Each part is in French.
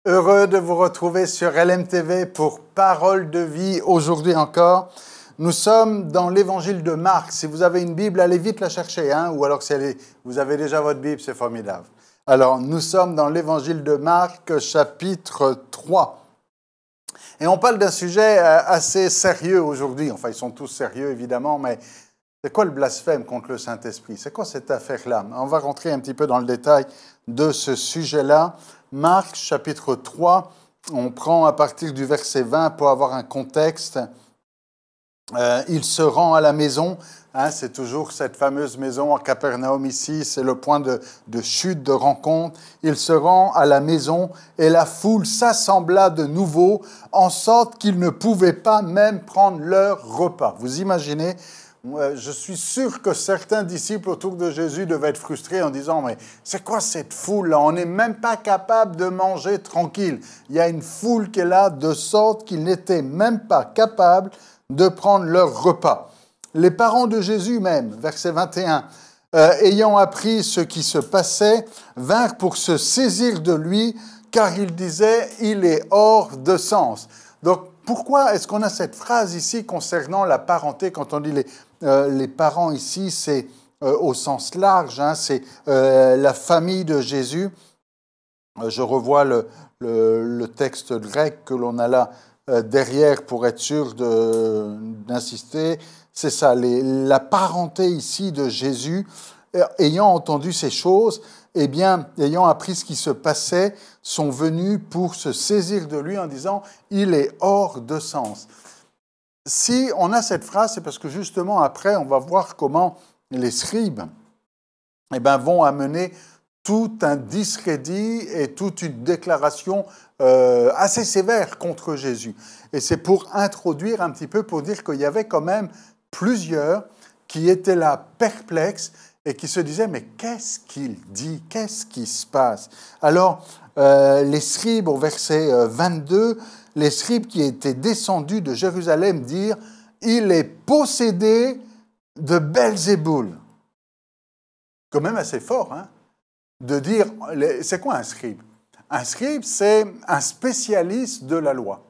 Heureux de vous retrouver sur LMTV pour Parole de vie. Aujourd'hui encore, nous sommes dans l'évangile de Marc. Si vous avez une Bible, allez vite la chercher, ou alors si vous avez déjà votre Bible, c'est formidable. Alors, nous sommes dans l'évangile de Marc, chapitre 3. Et on parle d'un sujet assez sérieux aujourd'hui. Enfin, ils sont tous sérieux, évidemment, mais c'est quoi le blasphème contre le Saint-Esprit? C'est quoi cette affaire-là? On va rentrer un petit peu dans le détail de ce sujet-là. Marc, chapitre 3, on prend à partir du verset 20 pour avoir un contexte. Il se rend à la maison, c'est toujours cette fameuse maison à Capernaum ici, c'est le point de chute, de rencontre. Il se rend à la maison et la foule s'assembla de nouveau, en sorte qu'ils ne pouvaient pas même prendre leur repas. Vous imaginez? Je suis sûr que certains disciples autour de Jésus devaient être frustrés en disant « Mais c'est quoi cette foule-là? On n'est même pas capable de manger tranquille. Il y a une foule qui est là de sorte qu'ils n'étaient même pas capables de prendre leur repas. » Les parents de Jésus même, verset 21, ayant appris ce qui se passait, vinrent pour se saisir de lui, car ils disaient « Il est hors de sens ». Donc, pourquoi est-ce qu'on a cette phrase ici concernant la parenté? Quand on dit les parents ici, c'est au sens large, c'est la famille de Jésus. Je revois le texte grec que l'on a là derrière pour être sûr d'insister. C'est ça, la parenté ici de Jésus, ayant entendu ces choses, eh bien, ayant appris ce qui se passait, sont venus pour se saisir de lui en disant « Il est hors de sens ». Si on a cette phrase, c'est parce que justement après, on va voir comment les scribes vont amener tout un discrédit et toute une déclaration assez sévère contre Jésus. Et c'est pour introduire un petit peu, pour dire qu'il y avait quand même plusieurs qui étaient là perplexes et qui se disaient « Mais qu'est-ce qu'il dit? Qu'est-ce qui se passe ?» Alors, les scribes, au verset 22, les scribes qui étaient descendus de Jérusalem dirent « Il est possédé de Belzéboul ». Quand même assez fort, de dire – c'est quoi un scribe? Un scribe, c'est un spécialiste de la loi.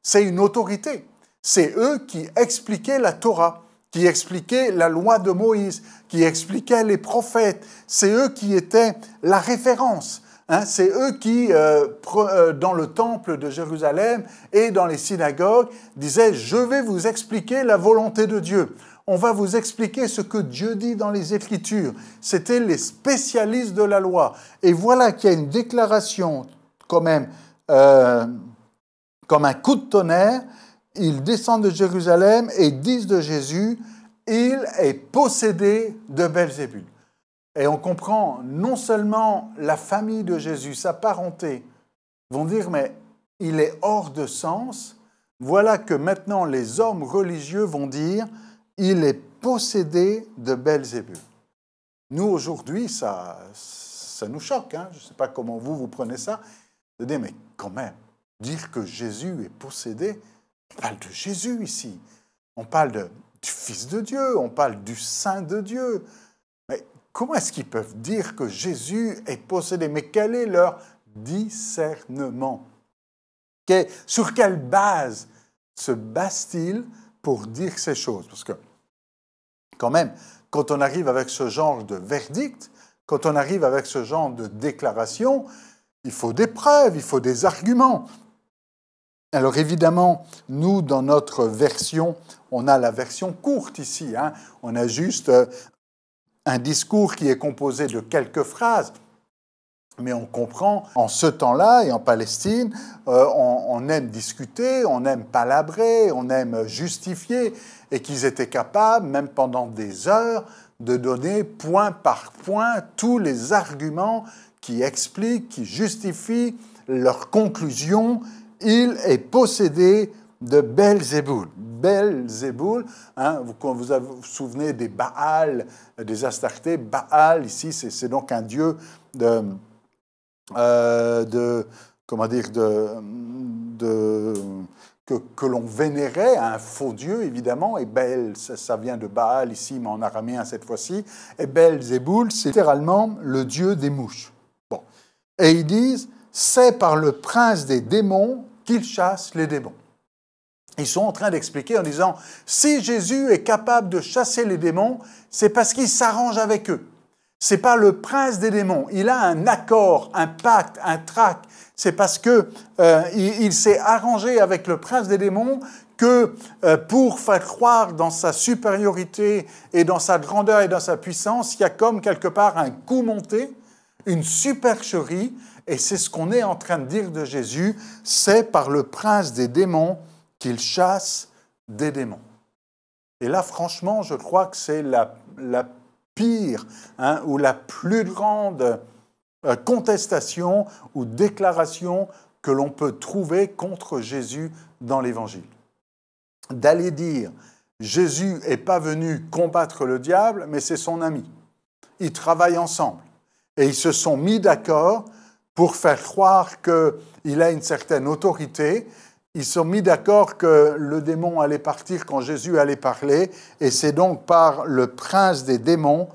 C'est une autorité. C'est eux qui expliquaient la Torah, qui expliquaient la loi de Moïse, qui expliquaient les prophètes. C'est eux qui étaient la référence. C'est eux qui, dans le temple de Jérusalem et dans les synagogues, disaient « Je vais vous expliquer la volonté de Dieu. On va vous expliquer ce que Dieu dit dans les Écritures. » C'était les spécialistes de la loi. Et voilà qu'il y a une déclaration quand même comme un coup de tonnerre. Ils descendent de Jérusalem et disent de Jésus « Il est possédé de Belzébuth ». Et on comprend non seulement la famille de Jésus, sa parenté, vont dire « Mais il est hors de sens ». Voilà que maintenant les hommes religieux vont dire « Il est possédé de Belzébuth ». Nous, aujourd'hui, ça nous choque. Je ne sais pas comment vous prenez ça. De dire « Mais quand même, dire que Jésus est possédé », on parle de Jésus ici. On parle du Fils de Dieu, on parle du Saint de Dieu. Mais comment est-ce qu'ils peuvent dire que Jésus est possédé? Mais quel est leur discernement? Sur quelle base se base-t-il pour dire ces choses? Parce que, quand même, quand on arrive avec ce genre de verdict, quand on arrive avec ce genre de déclaration, il faut des preuves, il faut des arguments. Alors évidemment, nous, dans notre version, on a la version courte ici. On a juste un discours qui est composé de quelques phrases. Mais on comprend, en ce temps-là et en Palestine, on aime discuter, on aime palabrer, on aime justifier, et qu'ils étaient capables, même pendant des heures, de donner point par point tous les arguments qui expliquent, qui justifient leur conclusion. Il est possédé de Belzéboul. Belzéboul, vous vous souvenez des Baal, des Astartés. Baal, ici, c'est donc un dieu que l'on vénérait, un faux dieu, évidemment, et Bel, ça vient de Baal ici, mais en araméen cette fois-ci, et Belzéboul, c'est littéralement le dieu des mouches. Bon. Et ils disent, c'est par le prince des démons qu'il chasse les démons. Ils sont en train d'expliquer en disant, si Jésus est capable de chasser les démons, c'est parce qu'il s'arrange avec eux. C'est pas le prince des démons. Il a un accord, un pacte, un tract. C'est parce que il s'est arrangé avec le prince des démons que pour faire croire dans sa supériorité et dans sa grandeur et dans sa puissance, il y a comme quelque part un coup monté, une supercherie, et c'est ce qu'on est en train de dire de Jésus, c'est par le prince des démons qu'il chasse des démons. Et là, franchement, je crois que c'est la pire ou la plus grande contestation ou déclaration que l'on peut trouver contre Jésus dans l'Évangile. D'aller dire Jésus n'est pas venu combattre le diable, mais c'est son ami. Ils travaillent ensemble et ils se sont mis d'accord pour faire croire qu'il a une certaine autorité. Ils se sont mis d'accord que le démon allait partir quand Jésus allait parler, et c'est donc par le prince des démons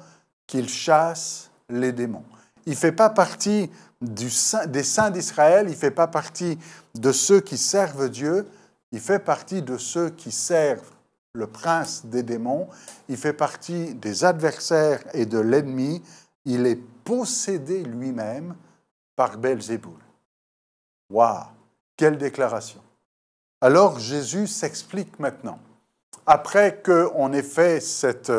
qu'il chasse les démons. Il ne fait pas partie des saints d'Israël, il ne fait pas partie de ceux qui servent Dieu, il fait partie de ceux qui servent le prince des démons, il fait partie des adversaires et de l'ennemi, il est possédé lui-même par Belzéboul. Waouh, quelle déclaration! Alors Jésus s'explique maintenant. Après qu'on ait fait cette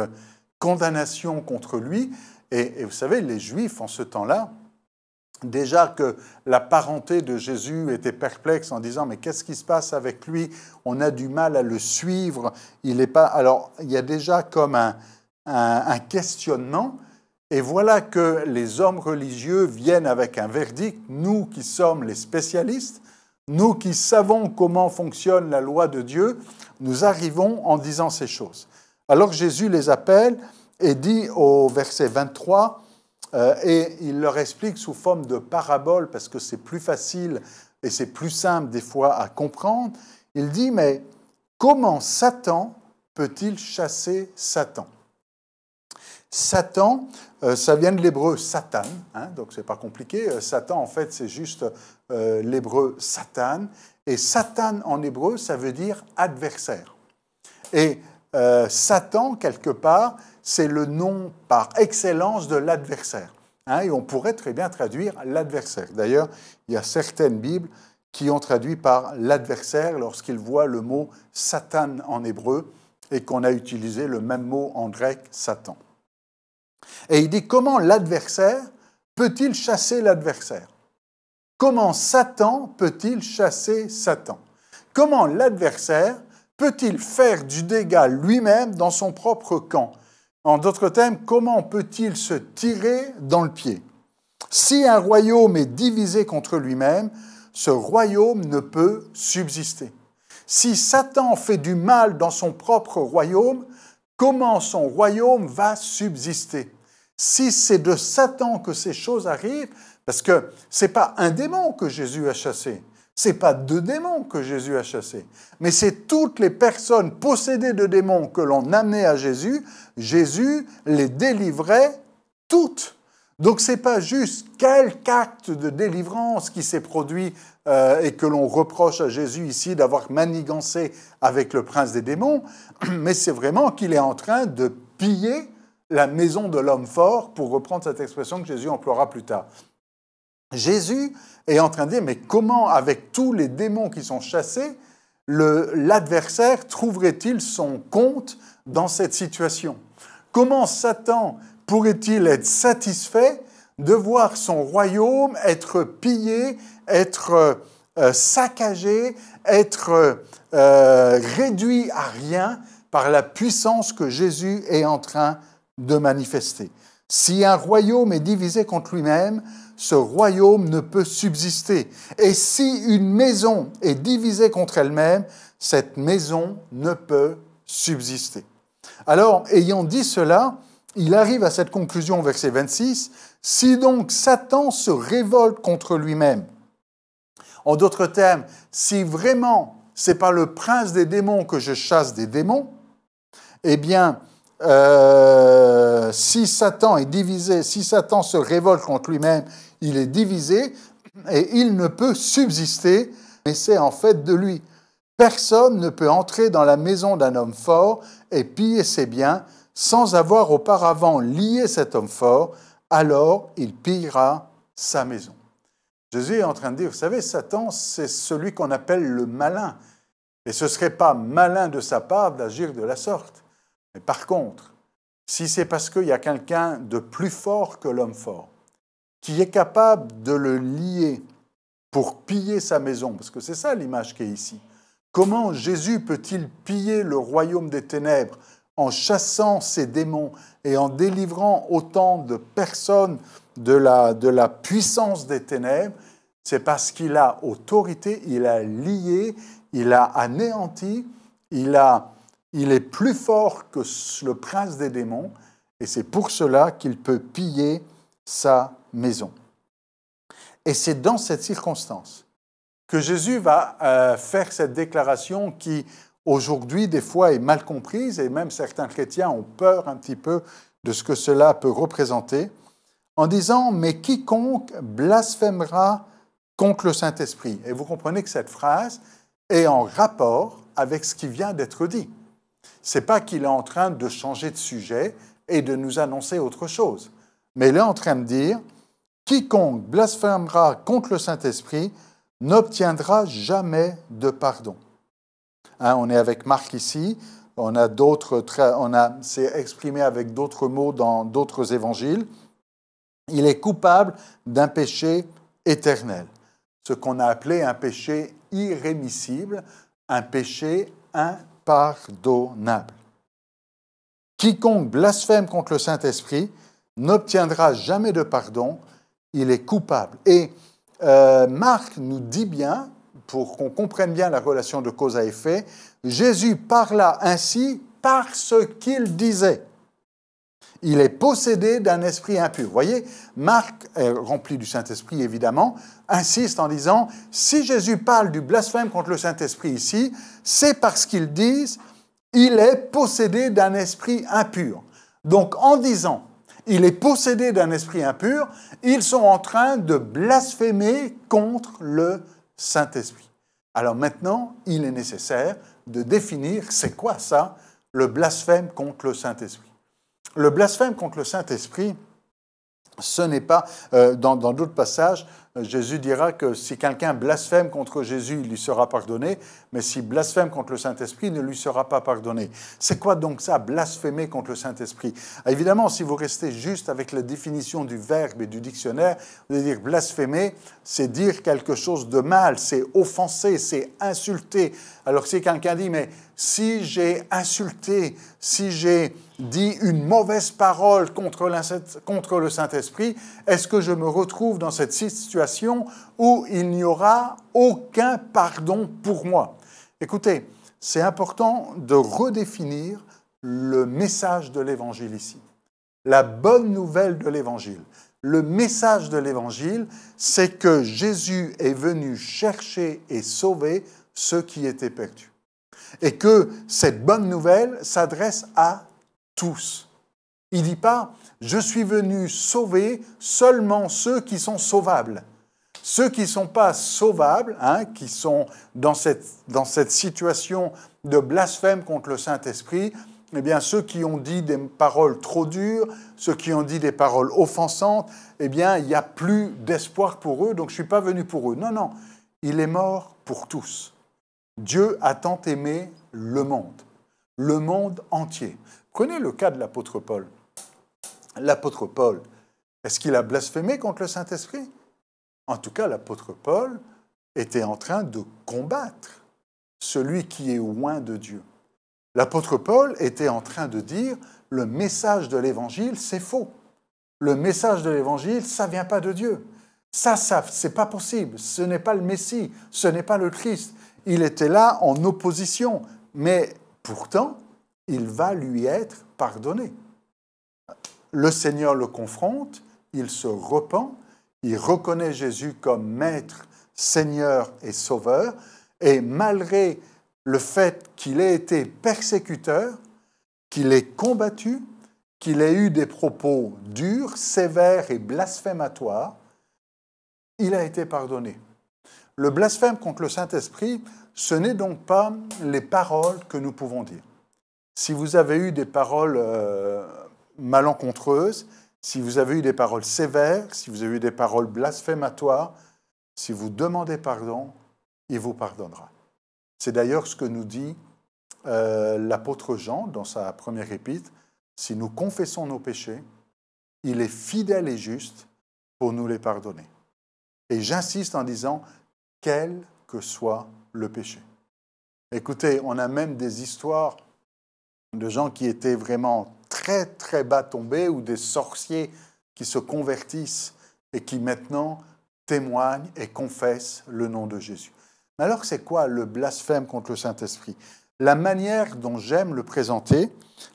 condamnation contre lui, et vous savez, les Juifs en ce temps-là, déjà que la parenté de Jésus était perplexe en disant « mais qu'est-ce qui se passe avec lui? On a du mal à le suivre, il n'est pas... » Alors, il y a déjà comme un questionnement, et voilà que les hommes religieux viennent avec un verdict, nous qui sommes les spécialistes, nous qui savons comment fonctionne la loi de Dieu, nous arrivons en disant ces choses. Alors Jésus les appelle et dit au verset 23, et il leur explique sous forme de parabole, parce que c'est plus facile et c'est plus simple des fois à comprendre, il dit, mais comment Satan peut-il chasser Satan? Satan, ça vient de l'hébreu Satan, donc c'est pas compliqué. Satan, en fait, c'est juste l'hébreu Satan. Et Satan, en hébreu, ça veut dire adversaire. Et Satan, quelque part, c'est le nom par excellence de l'adversaire. Et on pourrait très bien traduire l'adversaire. D'ailleurs, il y a certaines Bibles qui ont traduit par l'adversaire lorsqu'ils voient le mot Satan en hébreu et qu'on a utilisé le même mot en grec, Satan. Et il dit, comment l'adversaire peut-il chasser l'adversaire? Comment Satan peut-il chasser Satan? Comment l'adversaire peut-il faire du dégât lui-même dans son propre camp? En d'autres termes, comment peut-il se tirer dans le pied? Si un royaume est divisé contre lui-même, ce royaume ne peut subsister. Si Satan fait du mal dans son propre royaume, comment son royaume va subsister? Si c'est de Satan que ces choses arrivent, parce que ce n'est pas un démon que Jésus a chassé, ce n'est pas 2 démons que Jésus a chassés, mais c'est toutes les personnes possédées de démons que l'on amenait à Jésus, Jésus les délivrait toutes. Donc ce n'est pas juste quelque acte de délivrance qui s'est produit et que l'on reproche à Jésus ici d'avoir manigancé avec le prince des démons, mais c'est vraiment qu'il est en train de piller la maison de l'homme fort, pour reprendre cette expression que Jésus emploiera plus tard. Jésus est en train de dire, mais comment, avec tous les démons qui sont chassés, l'adversaire trouverait-il son compte dans cette situation? Comment Satan pourrait-il être satisfait de voir son royaume être pillé, être saccagé, être réduit à rien par la puissance que Jésus est en train de manifester? Si un royaume est divisé contre lui-même, ce royaume ne peut subsister. Et si une maison est divisée contre elle-même, cette maison ne peut subsister. Alors, ayant dit cela, il arrive à cette conclusion au verset 26, « Si donc Satan se révolte contre lui-même », en d'autres termes, si vraiment c'est par le prince des démons que je chasse des démons, eh bien, si Satan est divisé, si Satan se révolte contre lui-même, il est divisé, et il ne peut subsister, mais c'est en fait de lui. Personne ne peut entrer dans la maison d'un homme fort et piller ses biens sans avoir auparavant lié cet homme fort, alors il pillera sa maison. Jésus est en train de dire, vous savez, Satan, c'est celui qu'on appelle le malin. Et ce ne serait pas malin de sa part d'agir de la sorte. Mais par contre, si c'est parce qu'il y a quelqu'un de plus fort que l'homme fort, qui est capable de le lier pour piller sa maison, parce que c'est ça l'image qui est ici. Comment Jésus peut-il piller le royaume des ténèbres en chassant ses démons et en délivrant autant de personnes de la puissance des ténèbres? C'est parce qu'il a autorité, il a lié, il a anéanti, il est plus fort que le prince des démons, et c'est pour cela qu'il peut piller sa maison. Et c'est dans cette circonstance que Jésus va faire cette déclaration qui, aujourd'hui, des fois, est mal comprise, et même certains chrétiens ont peur un petit peu de ce que cela peut représenter, en disant « Mais quiconque blasphémera contre le Saint-Esprit ». Et vous comprenez que cette phrase est en rapport avec ce qui vient d'être dit. Ce n'est pas qu'il est en train de changer de sujet et de nous annoncer autre chose, mais il est en train de dire « Quiconque blasphémera contre le Saint-Esprit n'obtiendra jamais de pardon ». On est avec Marc ici, c'est exprimé avec d'autres mots dans d'autres évangiles. Il est coupable d'un péché éternel, ce qu'on a appelé un péché irrémissible, un péché impardonnable. Quiconque blasphème contre le Saint-Esprit n'obtiendra jamais de pardon, il est coupable. Et Marc nous dit bien, pour qu'on comprenne bien la relation de cause à effet, Jésus parla ainsi parce qu'il disait. Il est possédé d'un esprit impur. Vous voyez, Marc, rempli du Saint-Esprit évidemment, insiste en disant, si Jésus parle du blasphème contre le Saint-Esprit ici, c'est parce qu'ils disent, il est possédé d'un esprit impur. Donc en disant, il est possédé d'un esprit impur, ils sont en train de blasphémer contre le Saint-Esprit. Alors maintenant, il est nécessaire de définir, c'est quoi ça, le blasphème contre le Saint-Esprit. Le blasphème contre le Saint-Esprit, ce n'est pas, dans d'autres passages, Jésus dira que si quelqu'un blasphème contre Jésus, il lui sera pardonné, mais s'il blasphème contre le Saint-Esprit, il ne lui sera pas pardonné. C'est quoi donc ça, blasphémer contre le Saint-Esprit? Évidemment, si vous restez juste avec la définition du verbe et du dictionnaire, vous allez dire blasphémer, c'est dire quelque chose de mal, c'est offenser, c'est insulter. Alors si quelqu'un dit, mais si j'ai insulté, si j'ai dit une mauvaise parole contre le Saint-Esprit, est-ce que je me retrouve dans cette situation où il n'y aura aucun pardon pour moi? Écoutez, c'est important de redéfinir le message de l'Évangile ici. La bonne nouvelle de l'Évangile. Le message de l'Évangile, c'est que Jésus est venu chercher et sauver ceux qui étaient perdus. Et que cette bonne nouvelle s'adresse à tous. Il ne dit pas « je suis venu sauver seulement ceux qui sont sauvables ». Ceux qui ne sont pas sauvables, qui sont dans cette situation de blasphème contre le Saint-Esprit, eh bien ceux qui ont dit des paroles trop dures, ceux qui ont dit des paroles offensantes, eh bien il n'y a plus d'espoir pour eux, donc je ne suis pas venu pour eux. Non, non, il est mort pour tous. Dieu a tant aimé le monde entier. Prenez le cas de l'apôtre Paul. L'apôtre Paul, est-ce qu'il a blasphémé contre le Saint-Esprit? En tout cas, l'apôtre Paul était en train de combattre celui qui est loin de Dieu. L'apôtre Paul était en train de dire « le message de l'Évangile, c'est faux. Le message de l'Évangile, ça ne vient pas de Dieu. Ça, c'est pas possible. Ce n'est pas le Messie, ce n'est pas le Christ. » Il était là en opposition, mais pourtant, il va lui être pardonné. Le Seigneur le confronte, il se repent, il reconnaît Jésus comme Maître, Seigneur et Sauveur, et malgré le fait qu'il ait été persécuteur, qu'il ait combattu, qu'il ait eu des propos durs, sévères et blasphématoires, il a été pardonné. Le blasphème contre le Saint-Esprit, ce n'est donc pas les paroles que nous pouvons dire. Si vous avez eu des paroles malencontreuses, si vous avez eu des paroles sévères, si vous avez eu des paroles blasphématoires, si vous demandez pardon, il vous pardonnera. C'est d'ailleurs ce que nous dit l'apôtre Jean dans sa première épître. Si nous confessons nos péchés, il est fidèle et juste pour nous les pardonner. Et j'insiste en disant, quel que soit le péché. Écoutez, on a même des histoires de gens qui étaient vraiment très, très bas tombés ou des sorciers qui se convertissent et qui maintenant témoignent et confessent le nom de Jésus. Mais alors, c'est quoi le blasphème contre le Saint-Esprit? La manière dont j'aime le présenter,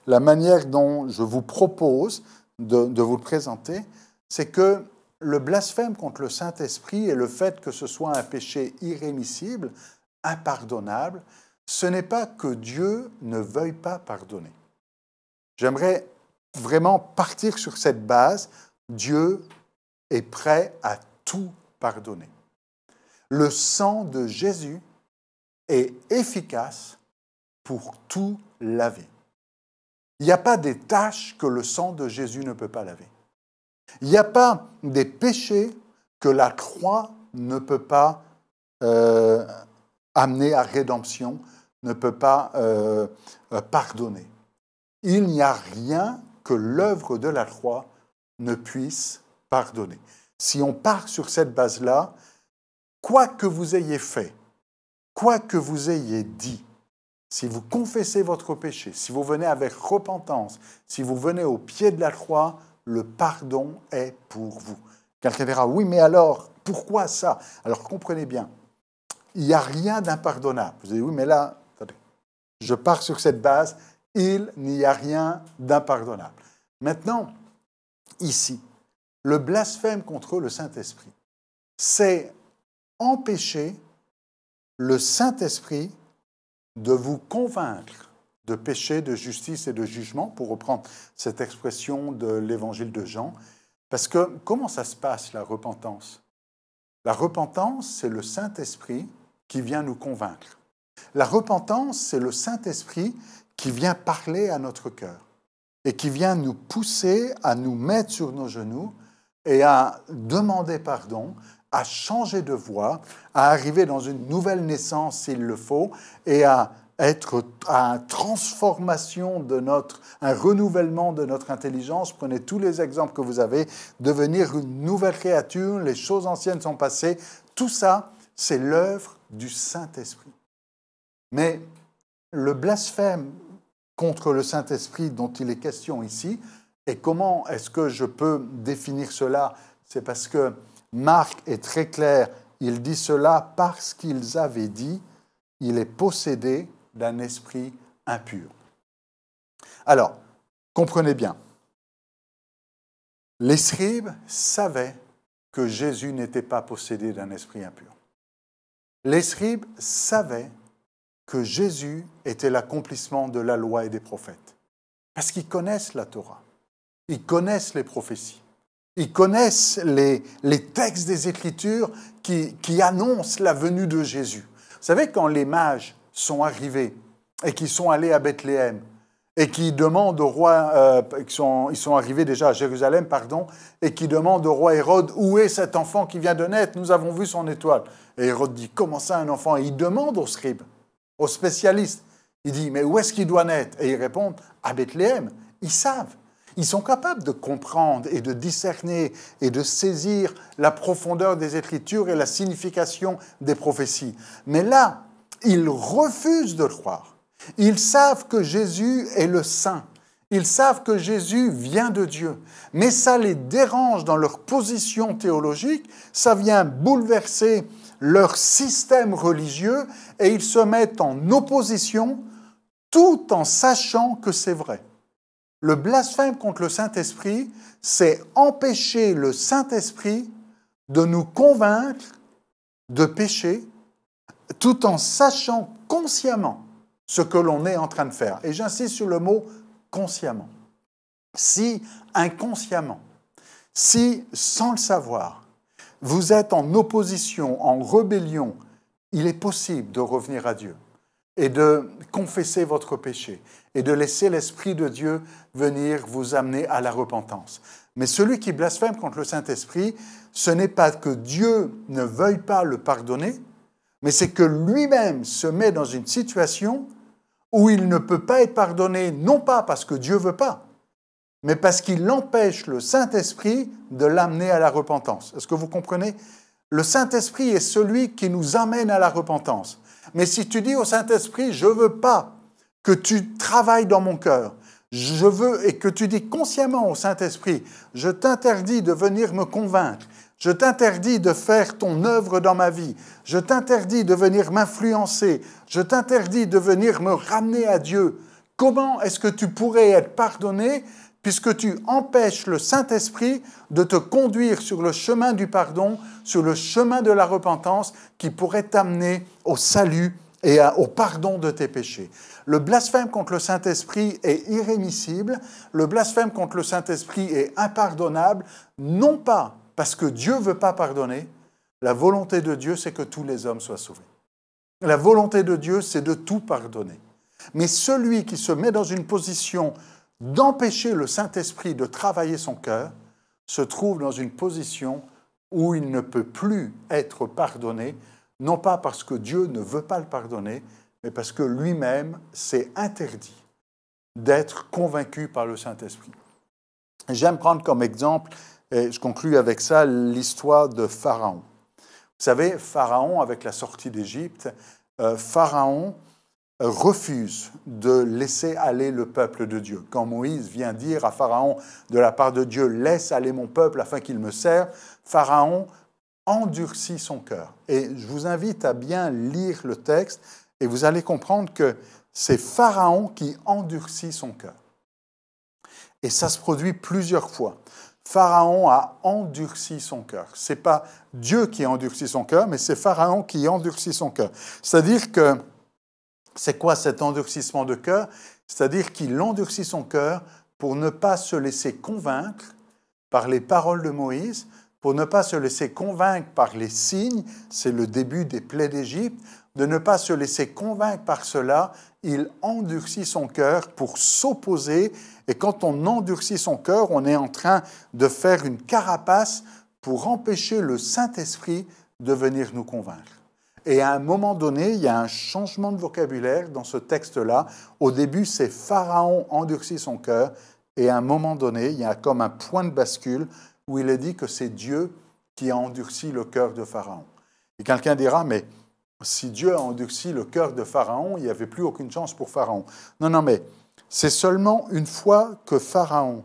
la manière dont je vous propose de vous le présenter, c'est que le blasphème contre le Saint-Esprit et le fait que ce soit un péché irrémissible, impardonnable, ce n'est pas que Dieu ne veuille pas pardonner. J'aimerais vraiment partir sur cette base. Dieu est prêt à tout pardonner. Le sang de Jésus est efficace pour tout laver. Il n'y a pas des tâches que le sang de Jésus ne peut pas laver. Il n'y a pas des péchés que la croix ne peut pas amener à rédemption, ne peut pas pardonner. Il n'y a rien que l'œuvre de la croix ne puisse pardonner. Si on part sur cette base-là, quoi que vous ayez fait, quoi que vous ayez dit, si vous confessez votre péché, si vous venez avec repentance, si vous venez au pied de la croix, le pardon est pour vous. Quelqu'un dira, oui, mais alors, pourquoi ça? Alors, comprenez bien, il n'y a rien d'impardonnable. Vous dites, oui, mais là, attendez, je pars sur cette base, il n'y a rien d'impardonnable. Maintenant, ici, le blasphème contre le Saint-Esprit, c'est empêcher le Saint-Esprit de vous convaincre de péché, de justice et de jugement, pour reprendre cette expression de l'évangile de Jean. Parce que comment ça se passe, la repentance? La repentance, c'est le Saint-Esprit qui vient nous convaincre. La repentance, c'est le Saint-Esprit qui vient parler à notre cœur et qui vient nous pousser à nous mettre sur nos genoux et à demander pardon, à changer de voie, à arriver dans une nouvelle naissance s'il le faut, et à être à une transformation un renouvellement de notre intelligence. Prenez tous les exemples que vous avez, devenir une nouvelle créature, les choses anciennes sont passées. Tout ça, c'est l'œuvre du Saint-Esprit. Mais le blasphème contre le Saint-Esprit dont il est question ici, et comment est-ce que je peux définir cela? C'est parce que Marc est très clair, il dit cela parce qu'ils avaient dit, il est possédé d'un esprit impur. Alors, comprenez bien, les scribes savaient que Jésus n'était pas possédé d'un esprit impur. Les scribes savaient que Jésus était l'accomplissement de la loi et des prophètes, parce qu'ils connaissent la Torah, ils connaissent les prophéties. Ils connaissent les textes des Écritures qui annoncent la venue de Jésus. Vous savez, quand les mages sont arrivés et qui sont allés à Bethléem et qui demandent au roi, ils sont arrivés déjà à Jérusalem, et qui demandent au roi Hérode, où est cet enfant qui vient de naître? Nous avons vu son étoile. Et Hérode dit, comment ça un enfant? Et il demande aux scribes, aux spécialistes. Il dit, mais où est-ce qu'il doit naître? Et ils répondent, à Bethléem. Ils savent. Ils sont capables de comprendre et de discerner et de saisir la profondeur des Écritures et la signification des prophéties. Mais là, ils refusent de le croire. Ils savent que Jésus est le Saint. Ils savent que Jésus vient de Dieu. Mais ça les dérange dans leur position théologique. Ça vient bouleverser leur système religieux et ils se mettent en opposition tout en sachant que c'est vrai. Le blasphème contre le Saint-Esprit, c'est empêcher le Saint-Esprit de nous convaincre de péché tout en sachant consciemment ce que l'on est en train de faire. Et j'insiste sur le mot « consciemment ». Si inconsciemment, si sans le savoir, vous êtes en opposition, en rébellion, il est possible de revenir à Dieu et de confesser votre péché et de laisser l'Esprit de Dieu venir vous amener à la repentance. Mais celui qui blasphème contre le Saint-Esprit, ce n'est pas que Dieu ne veuille pas le pardonner, mais c'est que lui-même se met dans une situation où il ne peut pas être pardonné, non pas parce que Dieu ne veut pas, mais parce qu'il empêche le Saint-Esprit de l'amener à la repentance. Est-ce que vous comprenez? Le Saint-Esprit est celui qui nous amène à la repentance. Mais si tu dis au Saint-Esprit, je ne veux pas que tu travailles dans mon cœur, je veux, et que tu dis consciemment au Saint-Esprit, je t'interdis de venir me convaincre, je t'interdis de faire ton œuvre dans ma vie, je t'interdis de venir m'influencer, je t'interdis de venir me ramener à Dieu. Comment est-ce que tu pourrais être pardonné puisque tu empêches le Saint-Esprit de te conduire sur le chemin du pardon, sur le chemin de la repentance qui pourrait t'amener au salut et au pardon de tes péchés. Le blasphème contre le Saint-Esprit est irrémissible, le blasphème contre le Saint-Esprit est impardonnable, non pas parce que Dieu ne veut pas pardonner, la volonté de Dieu, c'est que tous les hommes soient sauvés. La volonté de Dieu, c'est de tout pardonner. Mais celui qui se met dans une position d'empêcher le Saint-Esprit de travailler son cœur, se trouve dans une position où il ne peut plus être pardonné, non pas parce que Dieu ne veut pas le pardonner, mais parce que lui-même s'est interdit d'être convaincu par le Saint-Esprit. J'aime prendre comme exemple, et je conclus avec ça, l'histoire de Pharaon. Vous savez, Pharaon, avec la sortie d'Égypte, Pharaon refuse de laisser aller le peuple de Dieu. Quand Moïse vient dire à Pharaon, de la part de Dieu, « Laisse aller mon peuple afin qu'il me serve », Pharaon endurcit son cœur. Et je vous invite à bien lire le texte et vous allez comprendre que c'est Pharaon qui endurcit son cœur. Et ça se produit plusieurs fois. Pharaon a endurci son cœur. Ce n'est pas Dieu qui endurcit son cœur, mais c'est Pharaon qui endurcit son cœur. C'est-à-dire que, c'est quoi cet endurcissement de cœur? C'est-à-dire qu'il endurcit son cœur pour ne pas se laisser convaincre par les paroles de Moïse, pour ne pas se laisser convaincre par les signes, c'est le début des plaies d'Égypte, de ne pas se laisser convaincre par cela, il endurcit son cœur pour s'opposer. Et quand on endurcit son cœur, on est en train de faire une carapace pour empêcher le Saint-Esprit de venir nous convaincre. Et à un moment donné, il y a un changement de vocabulaire dans ce texte-là. Au début, c'est Pharaon endurcit son cœur. Et à un moment donné, il y a comme un point de bascule où il est dit que c'est Dieu qui a endurci le cœur de Pharaon. Et quelqu'un dira, mais si Dieu a endurci le cœur de Pharaon, il n'y avait plus aucune chance pour Pharaon. Non, mais c'est seulement une fois que Pharaon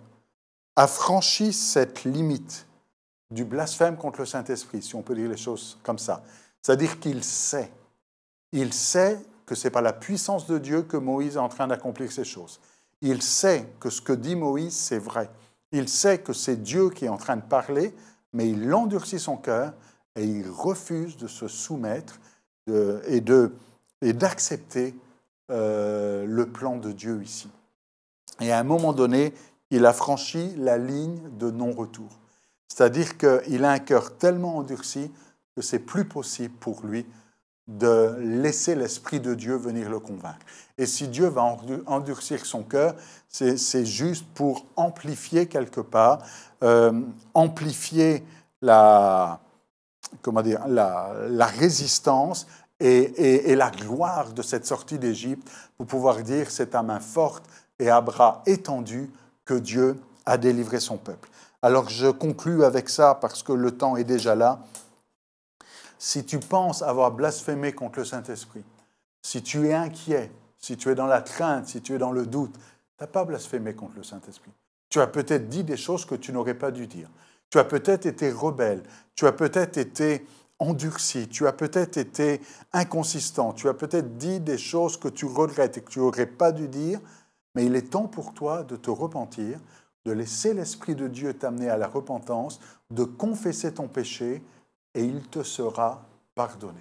a franchi cette limite du blasphème contre le Saint-Esprit, si on peut dire les choses comme ça. C'est-à-dire qu'il sait que ce n'est pas la puissance de Dieu que Moïse est en train d'accomplir ces choses. Il sait que ce que dit Moïse, c'est vrai. Il sait que c'est Dieu qui est en train de parler, mais il endurcit son cœur et il refuse de se soumettre et d'accepter le plan de Dieu ici. Et à un moment donné, il a franchi la ligne de non-retour. C'est-à-dire qu'il a un cœur tellement endurci que c'est plus possible pour lui de laisser l'Esprit de Dieu venir le convaincre. Et si Dieu va endurcir son cœur, c'est juste pour amplifier quelque part, amplifier la résistance et la gloire de cette sortie d'Égypte pour pouvoir dire c'est à main forte et à bras étendus que Dieu a délivré son peuple. Alors je conclus avec ça parce que le temps est déjà là. Si tu penses avoir blasphémé contre le Saint-Esprit, si tu es inquiet, si tu es dans la crainte, si tu es dans le doute, tu n'as pas blasphémé contre le Saint-Esprit. Tu as peut-être dit des choses que tu n'aurais pas dû dire. Tu as peut-être été rebelle, tu as peut-être été endurci, tu as peut-être été inconsistant, tu as peut-être dit des choses que tu regrettes et que tu n'aurais pas dû dire, mais il est temps pour toi de te repentir, de laisser l'Esprit de Dieu t'amener à la repentance, de confesser ton péché, et il te sera pardonné.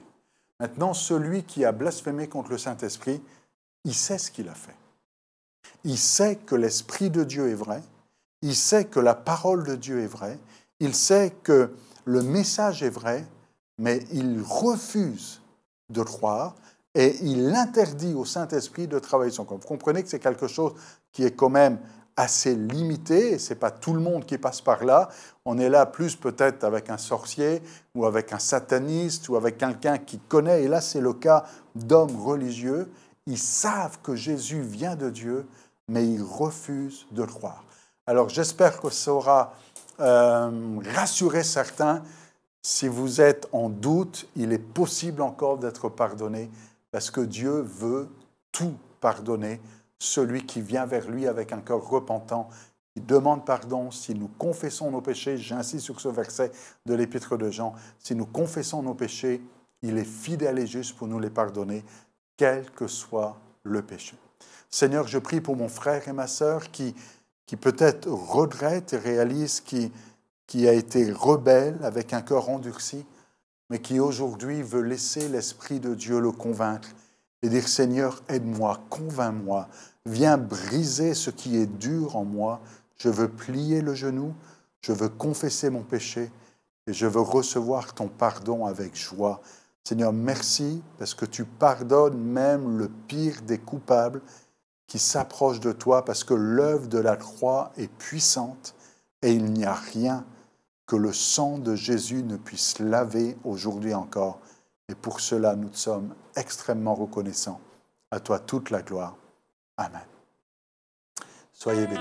Maintenant, celui qui a blasphémé contre le Saint-Esprit, il sait ce qu'il a fait. Il sait que l'Esprit de Dieu est vrai, il sait que la parole de Dieu est vraie, il sait que le message est vrai, mais il refuse de croire et il interdit au Saint-Esprit de travailler son corps. Vous comprenez que c'est quelque chose qui est quand même assez limité, ce n'est pas tout le monde qui passe par là. On est là plus peut-être avec un sorcier ou avec un sataniste ou avec quelqu'un qui connaît, et là c'est le cas d'hommes religieux. Ils savent que Jésus vient de Dieu, mais ils refusent de le croire. Alors j'espère que ça aura rassuré certains. Si vous êtes en doute, il est possible encore d'être pardonné parce que Dieu veut tout pardonner. Celui qui vient vers lui avec un cœur repentant, qui demande pardon, si nous confessons nos péchés, j'insiste sur ce verset de l'Épître de Jean, si nous confessons nos péchés, il est fidèle et juste pour nous les pardonner, quel que soit le péché. Seigneur, je prie pour mon frère et ma sœur qui peut-être regrette et réalise qui a été rebelle avec un cœur endurci, mais qui aujourd'hui veut laisser l'Esprit de Dieu le convaincre et dire « Seigneur, aide-moi, convainc-moi, viens briser ce qui est dur en moi, je veux plier le genou, je veux confesser mon péché et je veux recevoir ton pardon avec joie. Seigneur, merci parce que tu pardonnes même le pire des coupables qui s'approchent de toi parce que l'œuvre de la croix est puissante et il n'y a rien que le sang de Jésus ne puisse laver aujourd'hui encore. Et pour cela, nous te sommes extrêmement reconnaissants. À toi toute la gloire. Amen. Soyez bénis.